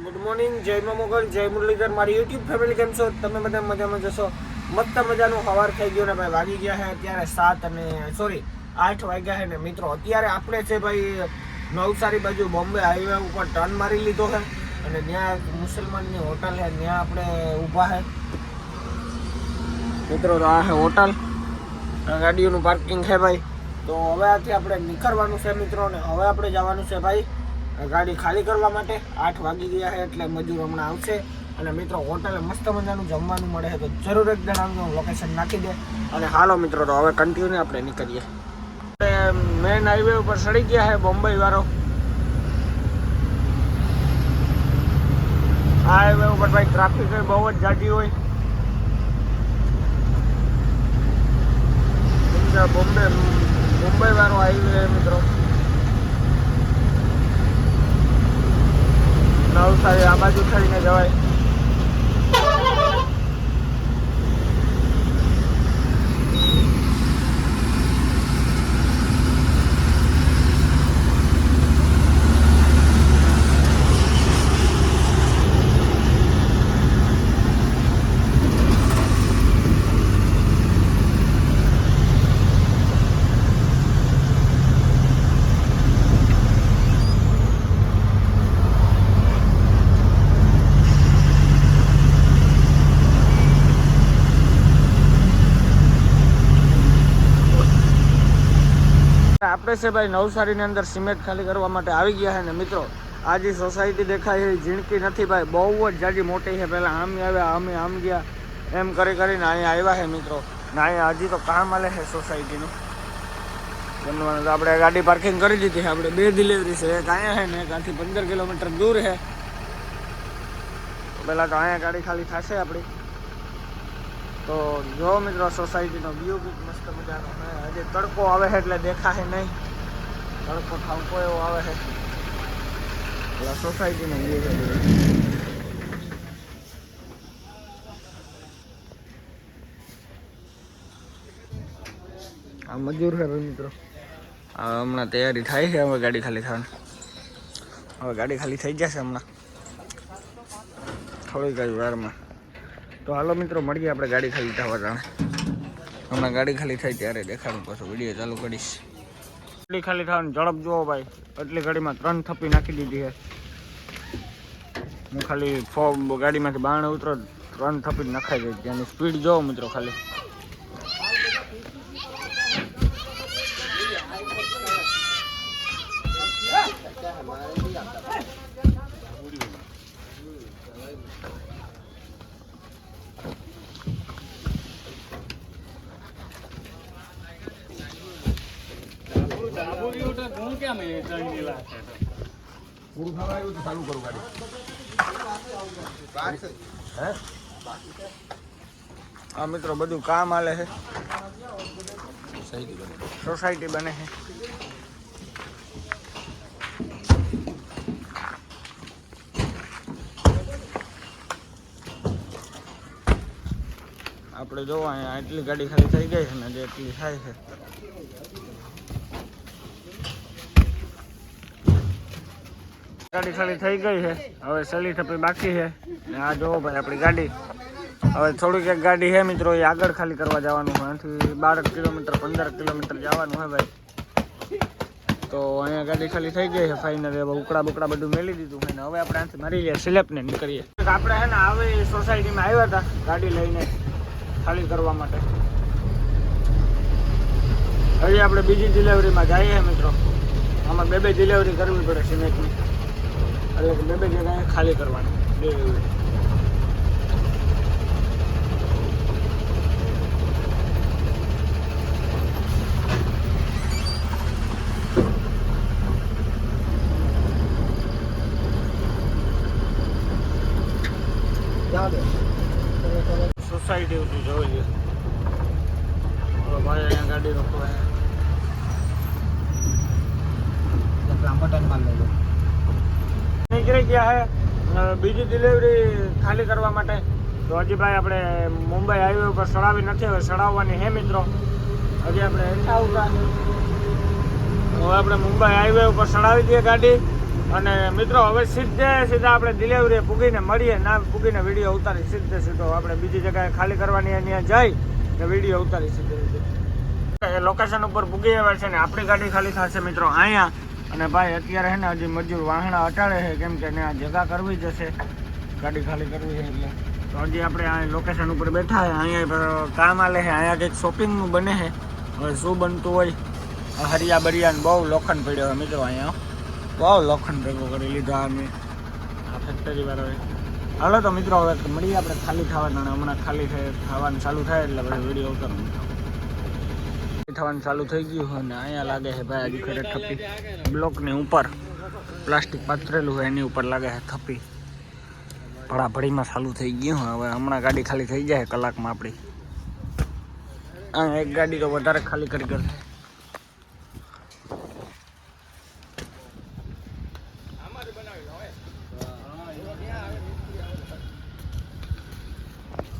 Good morning, જય મા મોગલ, જય મુરલીધર. મારી યુટ્યુબ ફેમિલી કેમ છો? તમે બધા મજામાં જશો. મસ્ત મજાનું સવાર થઈ ગયું ને ભાઈ. વાગી ગયા છે અત્યારે 8 વાગ્યા છે ને મિત્રો. અત્યારે આપણે છે ભાઈ નવસારી બાજુ બોમ્બે હાઈવે ઉપર ટર્ન મારી લીધો છે અને ત્યાં મુસલમાનની હોટલ છે, ત્યાં આપણે ઊભા છે મિત્રો. તો આ છે હોટલ, ગાડીઓનું પાર્કિંગ છે ભાઈ. તો હવે આથી આપણે નીકળવાનું છે મિત્રો ને હવે આપણે જવાનું છે ભાઈ ગાડી ખાલી કરવા માટે. 8 વાગી ગયા છે એટલે મજૂર હમણાં આવશે. અને મિત્રો હોટલે મસ્ત મજાનું જમવાનું મળે છે, તો જરૂર એક જણાવજો, હું લોકેશન નાખી દે. અને હાલો મિત્રો, તો હવે કન્ટિન્યુ આપણે નીકળીએ. મેન હાઈવે ઉપર સડી ગયા છે બોમ્બે વાળો. આ હાઈવે ઉપર ભાઈ ટ્રાફિક બહુ જ જાજી હોય. બોમ્બે વાળો હાઈવે મિત્રો. નવસારી આ બાજુ થઈને જવાય. આપણે છે ભાઈ નવસારીની અંદર સિમેન્ટ ખાલી કરવા માટે આવી ગયા છે ને મિત્રો. આ જે સોસાયટી દેખાય એ ઝીણકી નથી ભાઈ, બહુ જ જાજી મોટી છે. પહેલાં આમ આવ્યા, અમે આમ ગયા, એમ કરીને અહીંયા આવ્યા છે મિત્રો. ને અહીંયા હજી તો કામ હાલે છે સોસાયટીનું બનવાનું. તો આપણે ગાડી પાર્કિંગ કરી દીધી છે. આપણે 2 ડિલિવરી છે, એક અહીંયા છે ને એક આથી 15 કિલોમીટર દૂર છે. પહેલાં તો અહીંયા ગાડી ખાલી થશે આપણી. તો જો મિત્રો સોસાયટીનો વ્યૂ બી મસ્ત મજાનો છે. હજી તડકો આવે છે એટલે દેખાશે નહીં, તડકો ઠાવકો એવો આવે છે. એટલે સોસાયટીનો વ્યૂ છે. આ મજૂર છે ભાઈ મિત્રો. હમણાં તૈયારી થાય છે, હવે ગાડી ખાલી થવાની. હવે ગાડી ખાલી થઈ જશે હમણાં થોડીક જ વારમાં. તો હાલો મિત્રો, મળીએ આપણે ગાડી ખાલી થવા જાણે. હમણાં ગાડી ખાલી થાય ત્યારે દેખાડું, પાછું વિડીયો ચાલુ કરીશ. ગાડી ખાલી થવાની ઝડપ જુઓ ભાઈ, એટલી ગાડીમાં 3 થપ્પી નાખી દીધી છે. હું ખાલી ગાડીમાંથી બહાર ઉતરો 3 થપ્પી નખાઈ ગઈ. ત્યાંની સ્પીડ જોવો મિત્રો ખાલી. હા મિત્રો, બધું કામ હાલે છે, સોસાયટી બને છે. આપણે જોવો અહીંયા એટલી ગાડી ખાલી થઈ ગઈ છે ને જે એટલી થાય છે. ગાડી ખાલી થઈ ગઈ છે, હવે સલી થપી બાકી છે. ને આ જોવો ભાઈ આપણી ગાડી. હવે થોડીક એક ગાડી છે મિત્રો, એ આગળ ખાલી કરવા જવાનું હોય. અહીંથી 12 કિલોમીટર 15 કિલોમીટર જવાનું હોય ભાઈ. તો અહીંયા ગાડી ખાલી થઈ ગઈ છે ફાઇનલ. હવે ઉકળા બુકડા બધું મેલી દીધું છે ને હવે આપણે અહીંથી મારી લઈએ સ્લેબને નીકળીએ. આપણે છે ને આવી સોસાયટીમાં આવ્યા હતા ગાડી લઈને ખાલી કરવા માટે. હવે આપણે બીજી ડિલિવરીમાં જઈએ મિત્રો. આમાં 2 ડિલિવરી કરવી પડે સિમેન્ટની, એટલે કે 2 જગ્યાએ ખાલી કરવાની ડિલિવરી. સોસાયટી સુધી જોઈ લઈએ. ભાઈ અહીંયા ગાડી રોકો, નીકળી ગયા છે બીજી ડિલિવરી ખાલી કરવા માટે. તો હજી ભાઈ આપણે મુંબઈ હાઈવે ઉપર ચડાવી નથી, હવે ચડાવવાની છે મિત્રો. હજી આપણે હેઠા ઉતા હવે આપણે મુંબઈ હાઈવે ઉપર ચડાવી દઈએ ગાડી. અને મિત્રો હવે સીધા આપણે ડિલિવરી પૂગીને મળીએ, ના પૂગીને વિડીયો ઉતારી સીધો આપણે બીજી જગ્યાએ ખાલી કરવાની ત્યાં જઈ ને વિડીયો ઉતારી સીધે લોકેશન ઉપર પૂગી આવ્યા છે ને આપણી ગાડી ખાલી થશે મિત્રો અહીંયા. અને ભાઈ અત્યારે છે ને હજી મજૂર વાહણા અટાડે છે, કેમ કે આ જગા કરવી જશે, ગાડી ખાલી કરવી છે એટલે. તો હજી આપણે આ લોકેશન ઉપર બેઠા છે, અહીંયા કામ આલે છે, અહીંયા કંઈક શોપિંગનું બને છે. હવે શું બનતું હોય, હરિયા બરિયાને બહુ લોખંડ પડ્યો હોય મિત્રો, અહીંયા બહુ લોખંડ ભેગો કરી લીધો અમે આ ફેક્ટરી વાળાએ. હાલો તો મિત્રો હવે મળીએ આપણે ખાલી થવાના, હમણાં ખાલી થવાનું ચાલુ થાય એટલે પછી વિડીયો ઉતારો મિત્રો. થવાનું ચાલુ થઈ ગયું હોય ને અહીંયા લાગે છે ભાઈ હજી ખરે થપ્પી બ્લોકની ઉપર પ્લાસ્ટિક પાથરેલું હોય એની ઉપર લાગે છે થપ્પી. ભડાભડીમાં ચાલુ થઈ ગયું હોય. હવે હમણાં ગાડી ખાલી થઈ જાય કલાકમાં આપણી. એક ગાડી તો વધારે ખાલી કરી કરશે.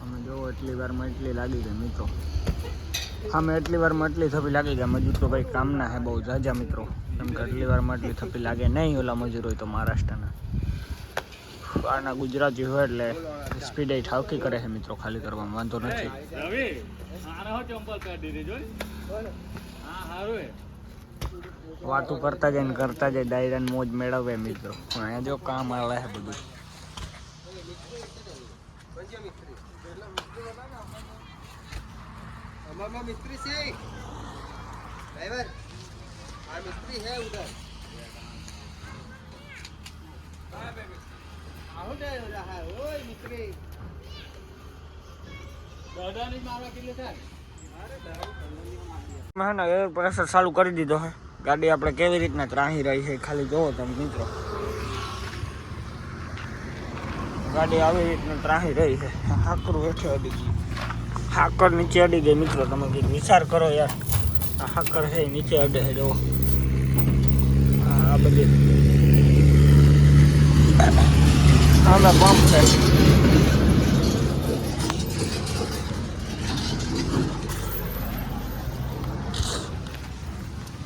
અમે જોવો એટલી વારમાં એટલી લાગી જાય મિત્રો. અમે એટલી વારમાં એટલી થપ્પી લાગી જાય. મજૂર તો ભાઈ કામના હે બહુ જાજા મિત્રો, કેમ કે એટલી વારમાં એટલી થપ્પી લાગે નહીં. ઓલા મજૂર હોય તો મહારાષ્ટ્રના, આના ગુજરાતી હોય એટલે સ્પીડ ઠાવકી કરે છે મિત્રો, ખાલી કરવામાં વાંધો નથી. વાતું કરતા જાય ને કરતા જાય, ડાયરા મોજ મેળવે મિત્રો. પણ અહીંયા જો કામ આવે છે બધું. मिस्त्री से ड्राइवर मिस्त्री है उधर आओ दे रहा है ओए मिस्त्री दादा नहीं मारा किले सर મેં એર પ્રેશર ચાલુ કરી દીધો છે. ગાડી આપણે કેવી રીતના ત્રાહી રહી છે ખાલી જોવો તમે મિત્રો. ગાડી આવી રીતના ત્રાહી રહી છે. હાકરું હેઠે અડી ગઈ, હાકર નીચે અડી ગઈ મિત્રો. તમે કંઈક વિચાર કરો યાર, આ હાકર છે નીચે અડે છે જુઓ. આ બધી આમાં પંપ છે.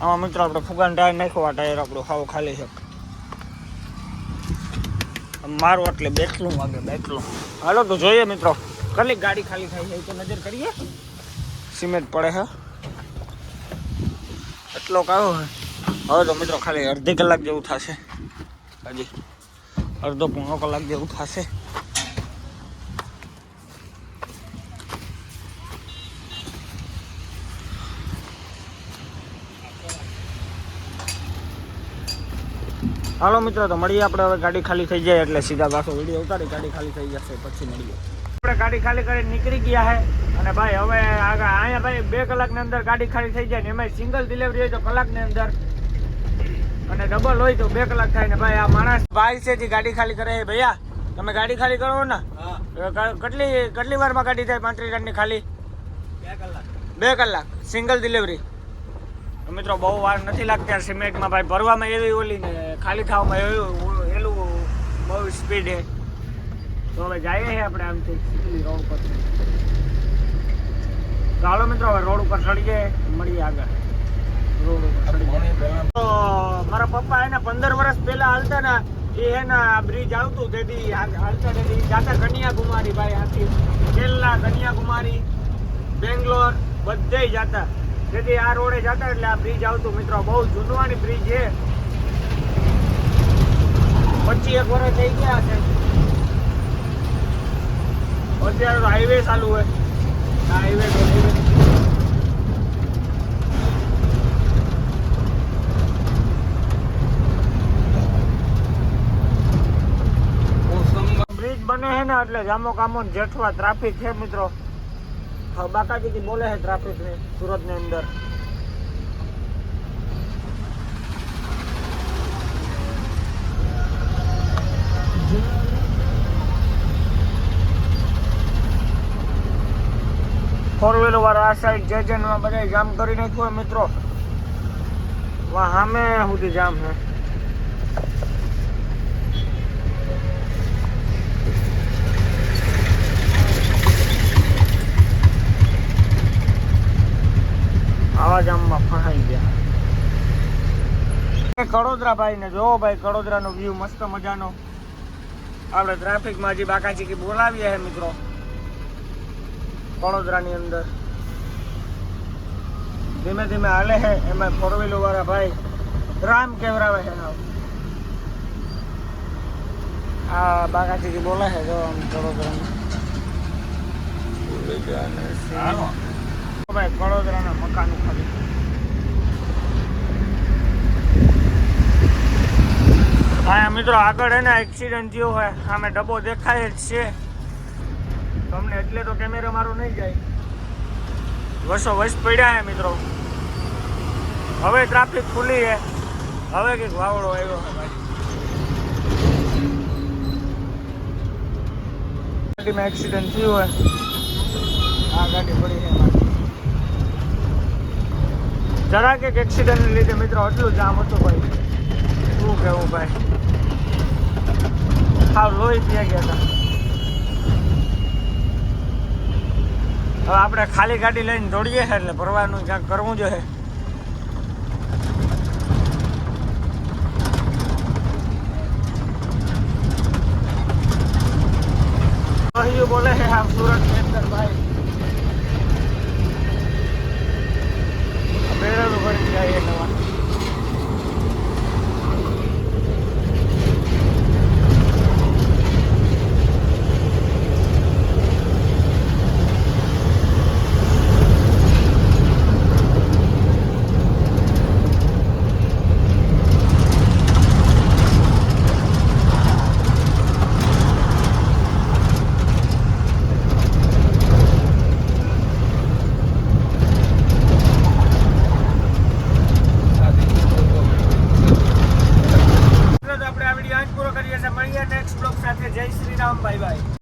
આમાં મિત્રો આપણે ફુગાન ટાયર નાખ્યો, આ ટાયર આપણું ખાવું ખાલી છે. મારું એટલે બેટલું વાગે બેટલું. હાલો તો જોઈએ મિત્રો કેટલી ગાડી ખાલી થાય છે એ તો નજર કરીએ. સિમેન્ટ પડે છે એટલો કયો છે. હવે તો મિત્રો ખાલી અડધી કલાક જેવું થશે, હજી અડધો પોણો કલાક જેવું થશે. હાલો મિત્રો તો મળીએ આપણે. હવે ગાડી ખાલી થઈ જાય એટલે સીધા પાછો વિડીયો ઉતારી, ગાડી ખાલી થઈ જશે પછી મળીએ. આપણે ગાડી ખાલી કરીને નીકળી ગયા છે અને ભાઈ હવે આગળ અહીંયા ભાઈ 2 કલાકની અંદર ગાડી ખાલી થઈ જાય ને એમાં સિંગલ ડિલિવરી હોય તો કલાકની અંદર અને ડબલ હોય તો 2 કલાક થાય ને. ભાઈ આ માણસ ભાઈ છે જે ગાડી ખાલી કરે છે. ભૈયા તમે ગાડી ખાલી કરો ને કેટલી વારમાં ગાડી થાય 35 ટનની ખાલી? 2 કલાક સિંગલ ડિલિવરી. મિત્રો બહુ વાર નથી લાગતી આ સિમેન્ટમાં ભાઈ, ભરવામાં એવી ઓલી ને ખાલી થવામાં એલું બહુ સ્પીડ છે. તો હવે જઈએ છીએ આપણે આમથી રોડ ઉપર. તો હાલો મિત્રો હવે રોડ ઉપર ચડીએ, મળીએ આગળ રોડ ઉપર ચડી. તો મારા પપ્પા એના 15 વર્ષ પહેલા હાલતા ને એ એના બ્રિજ આવતું તેથી હાલતા તેથી જાતા કન્યાકુમારી ભાઈ, આથી કેરલા, કન્યાકુમારી, બેંગ્લોર બધે જતા. તેથી આ રોડે જતા એટલે આ બ્રિજ આવતું મિત્રો. બહુ જૂનવાની બ્રિજ છે, 25 વર્ષ થઈ ગયા છે. અત્યારે તો હાઈવે ચાલુ હોય, હાઈવે બ્રિજ બને છે ને એટલે જામો કામો જેઠવા ટ્રાફિક છે મિત્રો. બાકાજી બોલે છે ટ્રાફિક ને સુરત ની અંદર. ફોર વ્હીલર વાળા આ સાઈડ જેજનમાં બધા જામ કરી નાખ્યું મિત્રો. વાહ સામે સુધી જામ છે. આવા જામમાં ફસાઈ ગયા. કડોદરા ભાઈ ને જોવો ભાઈ, કડોદરાનો વ્યૂ મસ્ત મજાનો. આપણે ટ્રાફિકમાં હજી બાકાચીકી બોલાવીએ છે મિત્રો કડોદરાની અંદર. ધીમે ધીમે હાલે છે, એમાં ફોર વ્હીલર વાળા ભાઈ રામ કેવરાવે છે. આ બાકાચીકી બોલે છે જો આમ કડોદરાની. ભાઈ કડોદરાના મકાનો ખાલી હા મિત્રો, આગળ એને એક્સિડન્ટ થયો હોય, સામે ડબ્બો દેખાય જ છે તમને, એટલે તો કેમેરા મારો નહીં જાય. વસો વસ પડ્યા હે મિત્રો. હવે ટ્રાફિક ખુલી છે, હવે કંઈક વાવડો આવ્યો છે ભાઈ. ગાડીમાં એક્સિડન્ટ થયું હોય, આ ગાડી પડી છે એમાં. જરાક એક એક્સિડન્ટને લીધે મિત્રો એટલું જામ હતું ભાઈ, શું કહેવું ભાઈ, હાવ લોહી પી ગયા હતા. હવે આપણે ખાલી ગાડી લઈને દોડીએ છે એટલે ભરવાનું ક્યાંક કરવું જોઈએ. કહ્યું બોલે છે આમ સુરતની અંદર ભાઈ, બેરલ ભરી જાય નવા. મળીએ નેક્સ્ટ બ્લોગ સાથે. જય શ્રી રામ, બાય બાય.